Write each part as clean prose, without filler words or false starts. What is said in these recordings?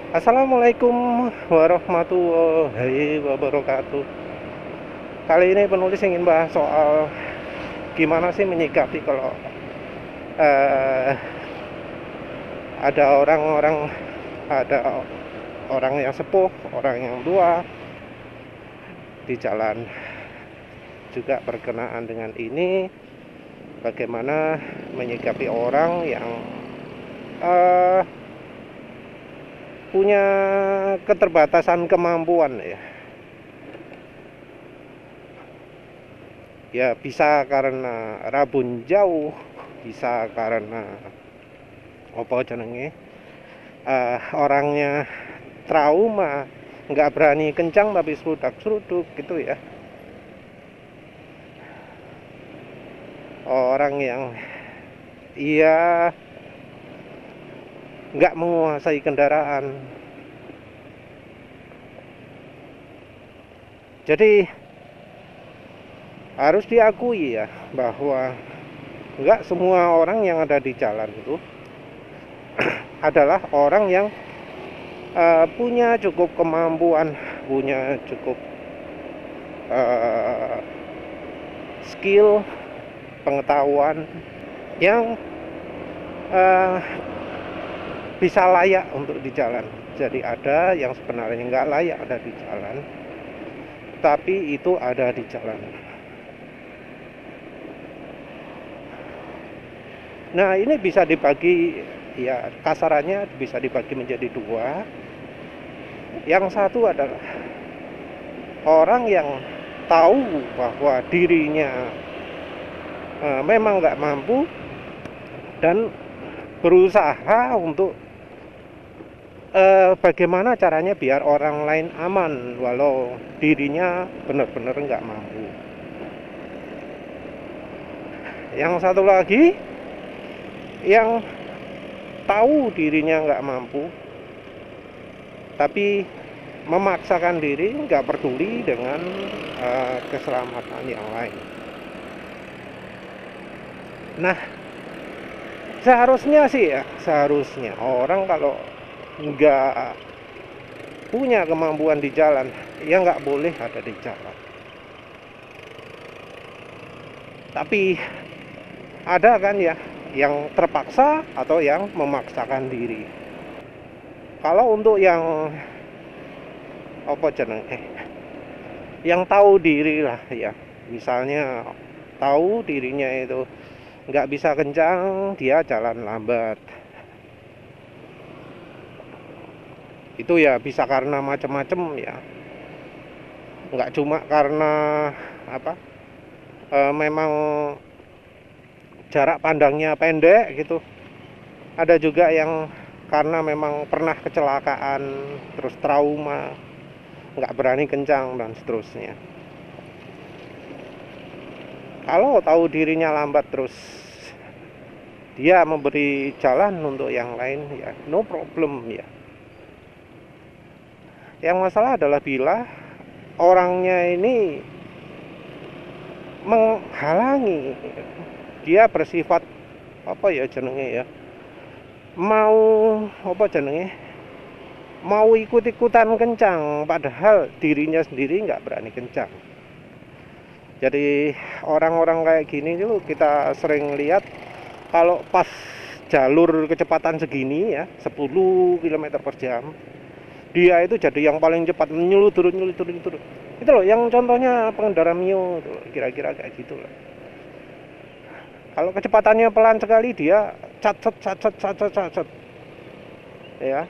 Assalamualaikum warahmatullahi wabarakatuh. Kali ini penulis ingin bahas soal gimana sih menyikapi kalau eh, ada ada orang yang sepuh, orang yang tua di jalan. Juga berkenaan dengan ini, bagaimana menyikapi orang yang eh, punya keterbatasan kemampuan ya. Ya bisa karena rabun jauh, bisa karena apa jenenge orangnya trauma, nggak berani kencang tapi serudak-seruduk gitu ya. Orang yang iya nggak menguasai kendaraan. Jadi harus diakui ya bahwa nggak semua orang yang ada di jalan itu adalah orang yang punya cukup kemampuan, punya cukup uh, skill, pengetahuan yang uh, bisa layak untuk di jalan. Jadi ada yang sebenarnya nggak layak ada di jalan, tapi itu ada di jalan. Nah ini bisa dibagi, ya kasarannya bisa dibagi menjadi dua. Yang satu adalah orang yang tahu bahwa dirinya memang nggak mampu dan berusaha untuk bagaimana caranya biar orang lain aman walau dirinya benar-benar nggak mampu. Yang satu lagi yang tahu dirinya nggak mampu tapi memaksakan diri, nggak peduli dengan keselamatan yang lain. Nah seharusnya sih ya, seharusnya orang kalau nggak punya kemampuan di jalan ya nggak boleh ada di jalan. Tapi ada kan ya yang terpaksa atau yang memaksakan diri. Kalau untuk yang apa jenenge, yang tahu diri lah ya, misalnya tahu dirinya itu nggak bisa kencang, dia jalan lambat. Itu ya bisa karena macam-macam ya, nggak cuma karena apa memang jarak pandangnya pendek gitu. Ada juga yang karena memang pernah kecelakaan terus trauma, nggak berani kencang dan seterusnya. Kalau tahu dirinya lambat terus dia memberi jalan untuk yang lain ya no problem ya. Yang masalah adalah bila orangnya ini menghalangi, dia bersifat apa ya jenenge ya, mau apa jenenge, mau ikut-ikutan kencang padahal dirinya sendiri nggak berani kencang. Jadi orang-orang kayak gini tuh kita sering lihat kalau pas jalur kecepatan segini ya 10 km per jam, dia itu jadi yang paling cepat nyeludur. Itu loh yang contohnya pengendara Mio tuh, kira-kira kayak gitu lah. Kalau kecepatannya pelan sekali dia cat ya.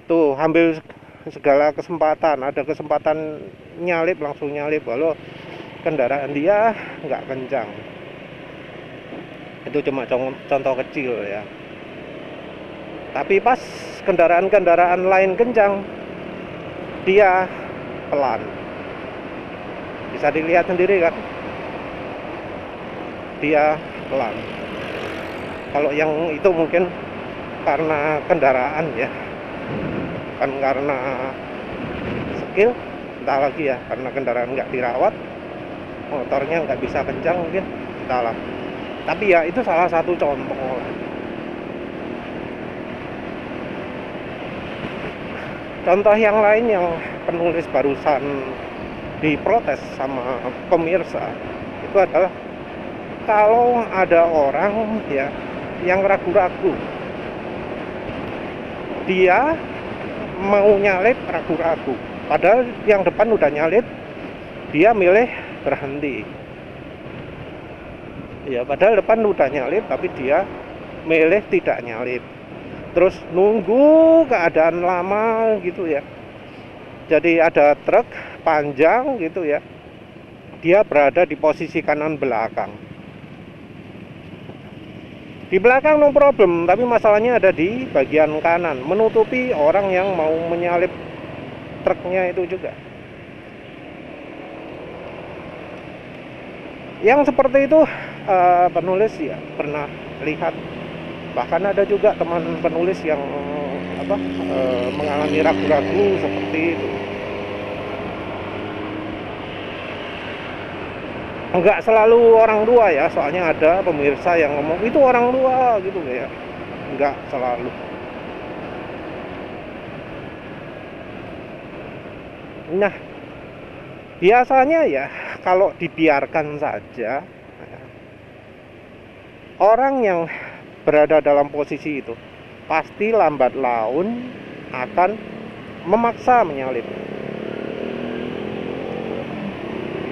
Tuh ambil segala kesempatan, ada kesempatan nyalip langsung nyalip walau kendaraan dia nggak kencang. Itu cuma contoh kecil ya. Tapi pas kendaraan-kendaraan lain kencang, dia pelan. Bisa dilihat sendiri kan, dia pelan. Kalau yang itu mungkin karena kendaraan ya, kan karena skill, entah lagi ya, karena kendaraan nggak dirawat, motornya nggak bisa kencang mungkin, entahlah. Tapi ya itu salah satu contoh. Contoh yang lain yang penulis barusan diprotes sama pemirsa itu adalah kalau ada orang ya yang ragu-ragu, dia mau nyalip ragu-ragu, padahal yang depan udah nyalip, dia milih berhenti. Ya padahal depan udah nyalip tapi dia milih tidak nyalip, terus nunggu keadaan lama gitu ya. Jadi ada truk panjang gitu ya, dia berada di posisi kanan belakang. Di belakang no problem, tapi masalahnya ada di bagian kanan, menutupi orang yang mau menyalip truknya itu juga. Yang seperti itu penulis ya pernah lihat. Bahkan ada juga teman penulis yang mengalami ragu-ragu seperti itu. Enggak selalu orang tua ya, soalnya ada pemirsa yang ngomong itu orang tua gitu ya. Enggak selalu. Nah, biasanya ya kalau dibiarkan saja, orang yang berada dalam posisi itu pasti lambat laun akan memaksa menyalip.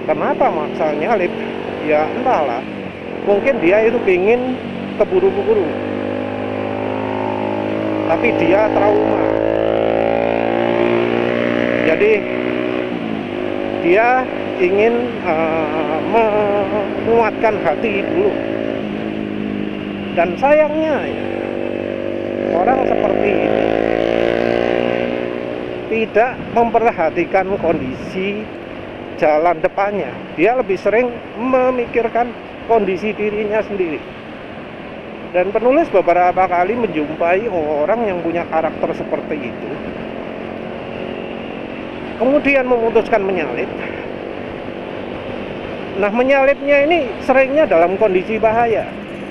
Kenapa maksa nyalip? Ya entahlah, mungkin dia itu ingin keburu-buru, tapi dia trauma. Jadi dia ingin menguatkan hati dulu. Dan sayangnya ya, orang seperti ini tidak memperhatikan kondisi jalan depannya. Dia lebih sering memikirkan kondisi dirinya sendiri. Dan penulis beberapa kali menjumpai orang yang punya karakter seperti itu, kemudian memutuskan menyalip. Nah, menyalipnya ini seringnya dalam kondisi bahaya,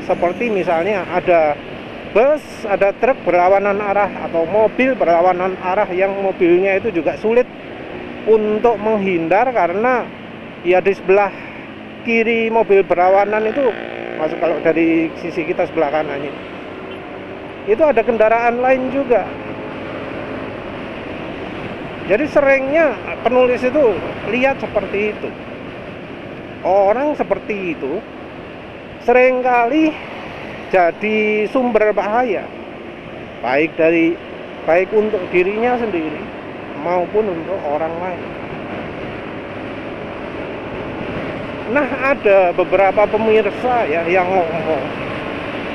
seperti misalnya ada bus, ada truk berlawanan arah, atau mobil berlawanan arah yang mobilnya itu juga sulit untuk menghindar karena ya di sebelah kiri mobil berlawanan itu, masuk kalau dari sisi kita sebelah kanannya itu ada kendaraan lain juga. Jadi seringnya penulis itu lihat seperti itu. Orang seperti itu seringkali jadi sumber bahaya, baik untuk dirinya sendiri maupun untuk orang lain. Nah, ada beberapa pemirsa ya yang ngomong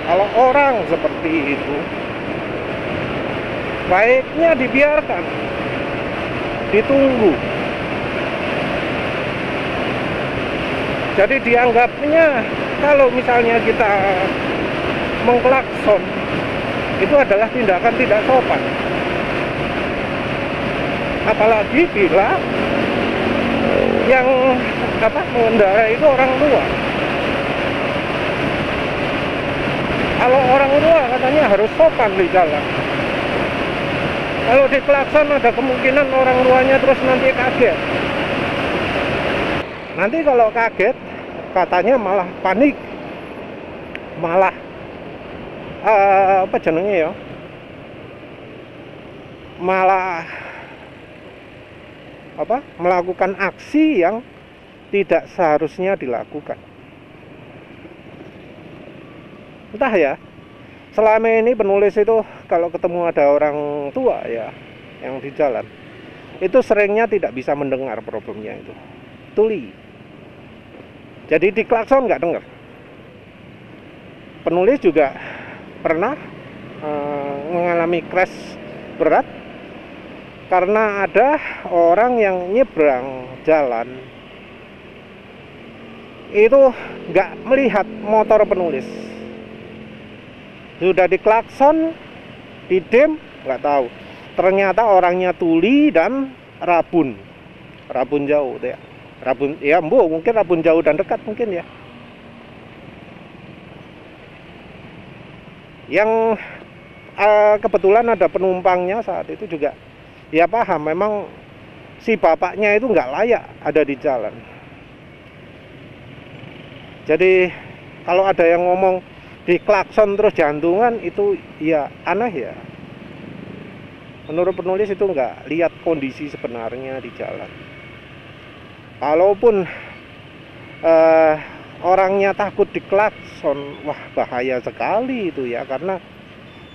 kalau orang seperti itu baiknya dibiarkan, ditunggu. Jadi dianggapnya kalau misalnya kita mengklakson itu adalah tindakan tidak sopan. Apalagi bila yang mengendarai itu orang tua. Kalau orang tua katanya harus sopan di jalan. Kalau diklakson ada kemungkinan orang tuanya terus nanti kaget. Nanti kalau kaget katanya malah panik, malah malah melakukan aksi yang tidak seharusnya dilakukan. Entah ya, selama ini penulis itu kalau ketemu ada orang tua ya yang di jalan, itu seringnya tidak bisa mendengar problemnya itu, tuli. Jadi diklakson nggak dengar. Penulis juga pernah mengalami crash berat karena ada orang yang nyebrang jalan itu nggak melihat motor penulis. Sudah diklakson, didem, nggak tahu. Ternyata orangnya tuli dan rabun jauh ya. Rabun ya, mungkin rabun jauh dan dekat mungkin ya. Yang kebetulan ada penumpangnya saat itu juga ya paham memang si bapaknya itu nggak layak ada di jalan. Jadi kalau ada yang ngomong di klakson terus jantungan, itu ya aneh ya. Menurut penulis itu nggak lihat kondisi sebenarnya di jalan. Kalaupun orangnya takut diklakson, wah bahaya sekali itu ya, karena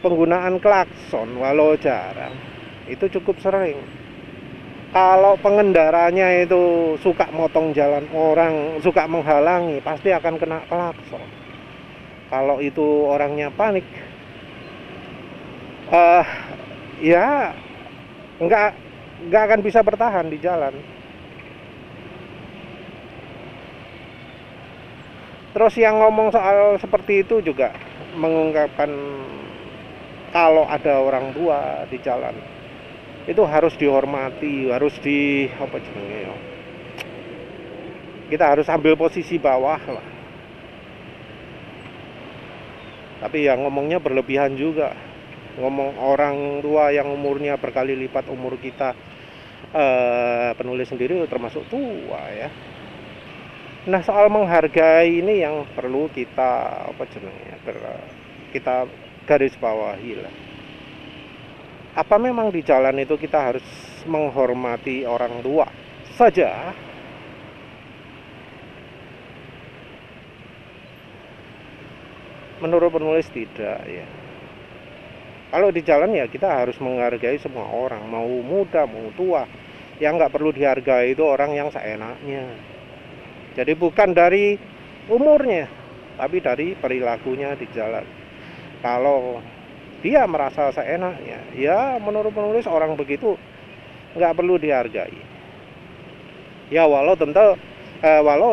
penggunaan klakson walau jarang itu cukup sering. Kalau pengendaranya itu suka motong jalan orang, suka menghalangi, pasti akan kena klakson. Kalau itu orangnya panik, ya nggak akan bisa bertahan di jalan. Terus yang ngomong soal seperti itu juga mengungkapkan kalau ada orang tua di jalan itu harus dihormati, harus di apa jenenge ya, kita harus ambil posisi bawah lah. Tapi yang ngomongnya berlebihan juga, ngomong orang tua yang umurnya berkali lipat umur kita. Penulis sendiri termasuk tua ya. Nah, soal menghargai ini yang perlu kita apa jenenge, kita garis bawahi lah. Apa memang di jalan itu kita harus menghormati orang tua saja? Menurut penulis tidak ya. Kalau di jalan ya kita harus menghargai semua orang, mau muda mau tua. Yang nggak perlu dihargai itu orang yang seenaknya. Jadi bukan dari umurnya, tapi dari perilakunya di jalan. Kalau dia merasa seenaknya, ya menurut penulis orang begitu nggak perlu dihargai. Ya walau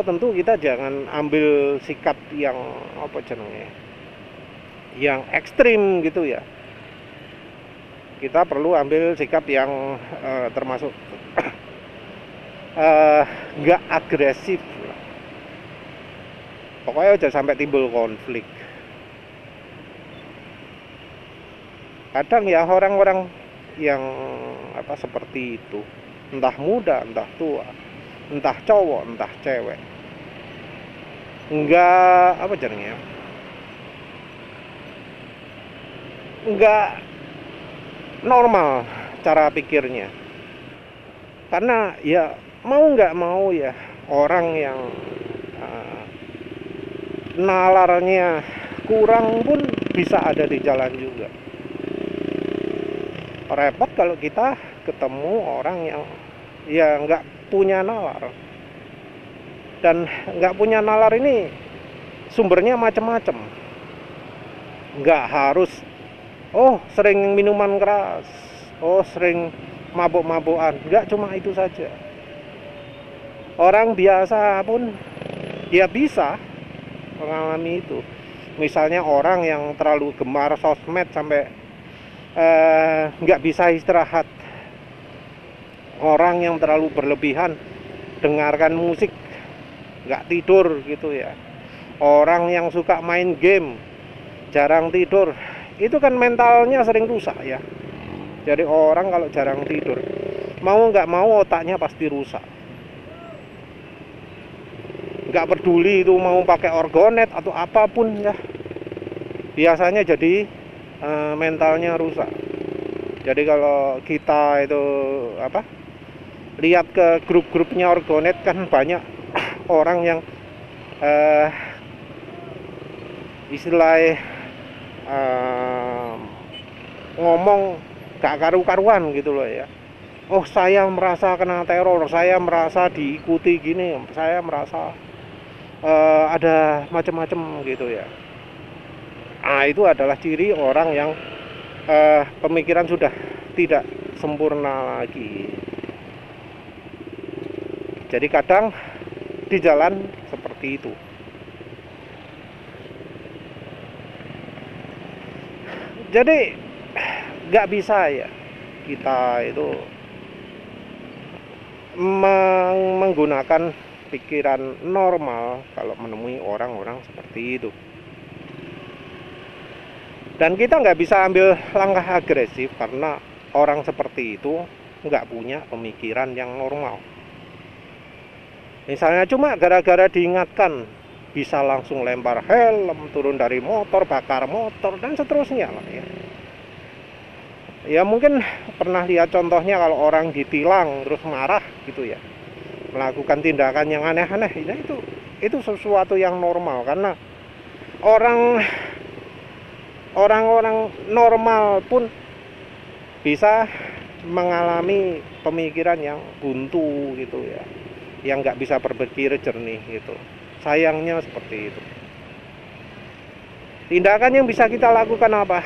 tentu kita jangan ambil sikap yang apa jenenge, yang ekstrim gitu ya. Kita perlu ambil sikap yang termasuk nggak agresif. Pokoknya jangan sampai timbul konflik. Kadang ya orang-orang yang apa seperti itu, entah muda, entah tua, entah cowok, entah cewek, enggak apa jadinya, enggak normal cara pikirnya. Karena ya mau nggak mau ya orang yang nalarnya kurang pun bisa ada di jalan juga. Repot kalau kita ketemu orang yang ya nggak punya nalar. Dan nggak punya nalar ini sumbernya macam-macam. Nggak harus sering minuman keras, sering mabuk-mabukan, nggak cuma itu saja. Orang biasa pun dia bisa mengalami itu. Misalnya orang yang terlalu gemar sosmed sampai nggak bisa istirahat, orang yang terlalu berlebihan dengarkan musik nggak tidur gitu ya, orang yang suka main game jarang tidur, itu kan mentalnya sering rusak ya. Jadi orang kalau jarang tidur, mau nggak mau otaknya pasti rusak. Nggak peduli itu mau pakai orgonet atau apapun ya, biasanya jadi mentalnya rusak. Jadi kalau kita itu lihat ke grup-grupnya orgonet kan banyak orang yang istilah ngomong gak karu-karuan gitu loh ya. Saya merasa kena teror, saya merasa diikuti gini, saya merasa ada macam-macam gitu ya. Nah, itu adalah ciri orang yang pemikiran sudah tidak sempurna lagi. Jadi kadang di jalan seperti itu. Jadi nggak bisa ya kita itu menggunakan pikiran normal kalau menemui orang-orang seperti itu. Dan kita nggak bisa ambil langkah agresif karena orang seperti itu nggak punya pemikiran yang normal. Misalnya cuma gara-gara diingatkan bisa langsung lempar helm, turun dari motor, bakar motor, dan seterusnya lah ya. Ya mungkin pernah lihat contohnya kalau orang ditilang terus marah gitu ya, melakukan tindakan yang aneh-aneh. Ya, itu sesuatu yang normal, karena orang-orang normal pun bisa mengalami pemikiran yang buntu gitu ya, yang nggak bisa berpikir jernih gitu. Sayangnya seperti itu. Tindakan yang bisa kita lakukan apa?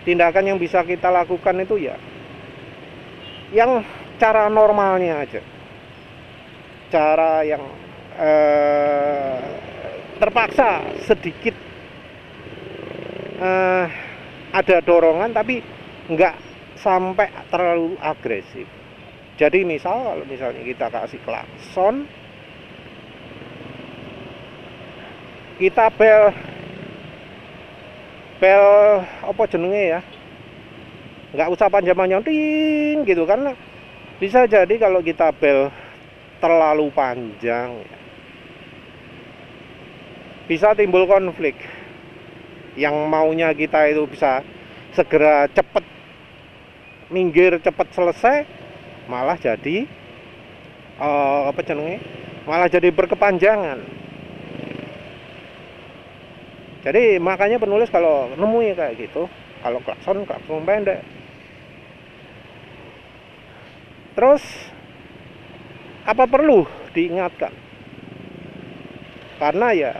Tindakan yang bisa kita lakukan itu ya yang cara normalnya aja, cara yang terpaksa sedikit ada dorongan tapi nggak sampai terlalu agresif. Jadi misalnya kita kasih klakson, kita bel apa jenenge ya, nggak usah panjang-panjang ting gitu, karena bisa jadi kalau kita bel terlalu panjang ya, bisa timbul konflik. Yang maunya kita itu bisa segera cepet minggir, cepet selesai, malah jadi apa jenenge, malah jadi berkepanjangan. Jadi makanya penulis kalau nemui kayak gitu, kalau klakson pendek. Terus apa perlu diingatkan? Karena ya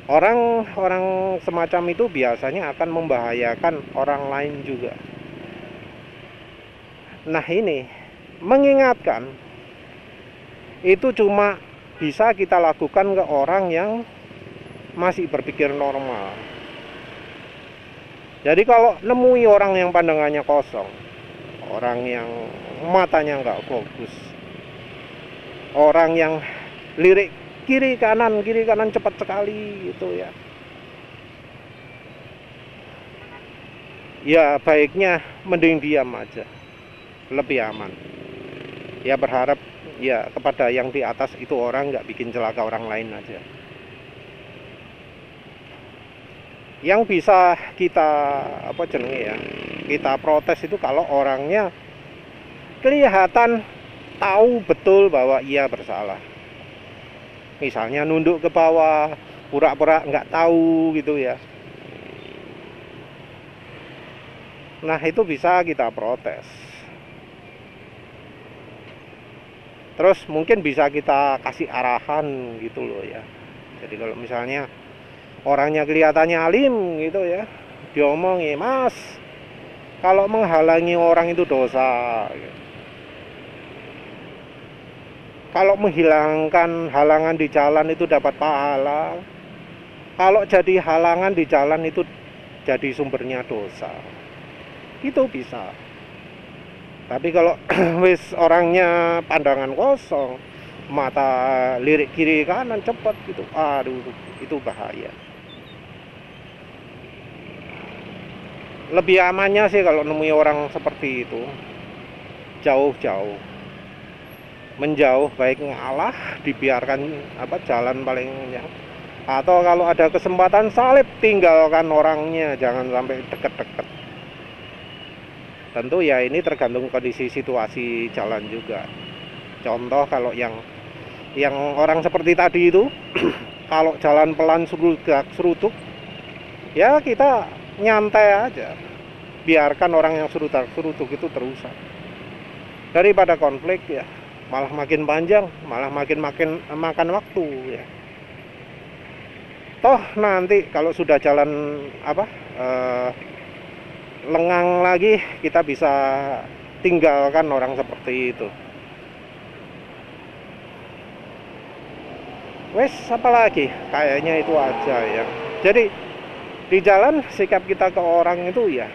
orang-orang semacam itu biasanya akan membahayakan orang lain juga. Nah ini, mengingatkan itu cuma bisa kita lakukan ke orang yang masih berpikir normal. Jadi kalau nemui orang yang pandangannya kosong, orang yang matanya nggak fokus, orang yang lirik kiri kanan cepat sekali gitu ya, ya baiknya mending diam aja, lebih aman. Ya berharap ya kepada yang di atas itu orang nggak bikin celaka orang lain aja. Yang bisa kita apa jenenge ya, kita protes itu kalau orangnya kelihatan tahu betul bahwa ia bersalah. Misalnya nunduk ke bawah, pura-pura nggak tahu gitu ya. Nah itu bisa kita protes. Terus mungkin bisa kita kasih arahan gitu loh ya. Jadi kalau misalnya orangnya kelihatannya alim gitu ya, diomongi, mas, kalau menghalangi orang itu dosa gitu. Kalau menghilangkan halangan di jalan itu dapat pahala. Kalau jadi halangan di jalan itu jadi sumbernya dosa. Itu bisa. Tapi kalau wis orangnya pandangan kosong, mata lirik kiri kanan cepat gitu, aduh itu bahaya. Lebih amannya sih kalau nemui orang seperti itu, jauh-jauh, menjauh, baik ngalah, dibiarkan apa jalan paling yang, atau kalau ada kesempatan salib, tinggalkan orangnya, jangan sampai deket-deket. Tentu ya ini tergantung kondisi situasi jalan juga. Contoh kalau yang orang seperti tadi itu kalau jalan pelan serutuk ya kita nyantai aja, biarkan orang yang serutuk itu terusan, daripada konflik ya malah makin panjang, malah makin makan waktu ya. Toh nanti kalau sudah jalan apa lengang lagi, kita bisa tinggalkan orang seperti itu. Wes apa lagi? Kayaknya itu aja ya. Jadi di jalan sikap kita ke orang itu ya,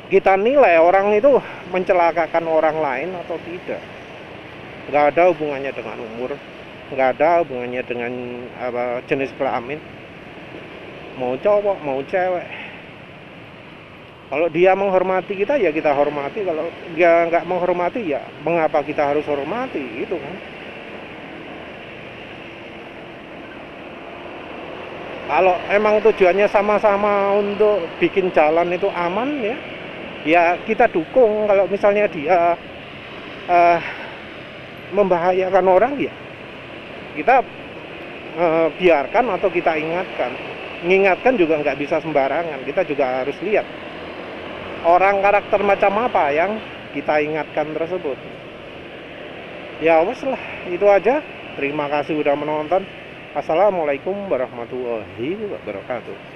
kita nilai orang itu mencelakakan orang lain atau tidak. Nggak ada hubungannya dengan umur, nggak ada hubungannya dengan apa jenis kelamin, mau cowok mau cewek. Kalau dia menghormati kita ya kita hormati, kalau dia nggak menghormati ya mengapa kita harus hormati, gitu kan. Kalau emang tujuannya sama-sama untuk bikin jalan itu aman ya, ya kita dukung. Kalau misalnya dia eh, membahayakan orang ya kita biarkan atau kita ingatkan. Mengingatkan juga nggak bisa sembarangan, kita juga harus lihat orang karakter macam apa yang kita ingatkan tersebut. Ya wes lah, itu aja. Terima kasih udah menonton. Assalamualaikum warahmatullahi wabarakatuh.